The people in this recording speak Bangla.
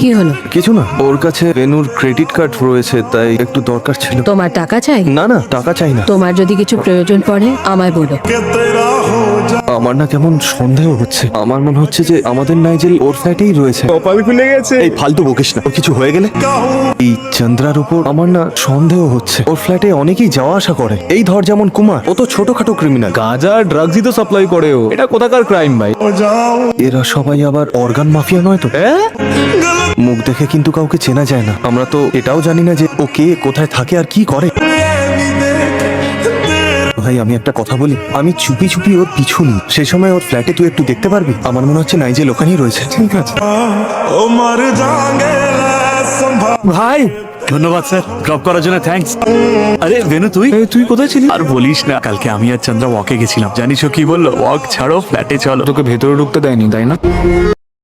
কি হলো? কিছু না, ওর কাছে বেনুর ক্রেডিট কার্ড রয়েছে, তাই একটু দরকার ছিল। তোমার টাকা চাই? না না, টাকা চাই না। তোমার যদি কিছু প্রয়োজন পড়ে আমায় বলো। আমার না কেমন সন্দেহ হচ্ছে। আমার মনে হচ্ছে যে আমাদের নাইজেল ওর ফ্ল্যাটেই রয়েছে। কপাল খুলে গেছে। এই ফালতু বকিস না, ওর কিছু হয়ে গেলে। এই চন্দ্রার উপর আমার না সন্দেহ হচ্ছে। ওর ফ্ল্যাটে অনেকেই যাওয়া আসা করে। এই ধর যেমন কুমার, ও তো ছোটখাটো ক্রিমিনাল। গাঁজা ড্রাগসই তো সাপ্লাই করে ও। এটা কোথাকার ক্রাইম ভাই? এরা সবাই আবার অর্গান মাফিয়া নয় তো? মুখ দেখে কিন্তু কাউকে চেনা যায় না। আমরা তো এটাও জানি না যে ও কে, কোথায় থাকে আর কি করে। ভাই আমি একটা কথা বলি, আমি চুপি চুপি ওর পিছু নিই। সেই সময় ওর ফ্ল্যাটে তুই একটু দেখতে পারবি? আমার মনে হচ্ছে নাইজেল ওখানেই রয়েছে। ঠিক আছে ভাই, ধন্যবাদ স্যার, ড্রপ করার জন্য থ্যাঙ্কস। আরে বেনু, তুই কোথায় ছিলি? আর বলিস না, কালকে আমি আর চন্দ্রা ওয়াকে গেছিলাম। জানিস ও কি বললো? ওয়াক ছাড়ো, ফ্ল্যাটে চলো। তোকে ভেতরে ঢুকতে দেয়নি তাই না?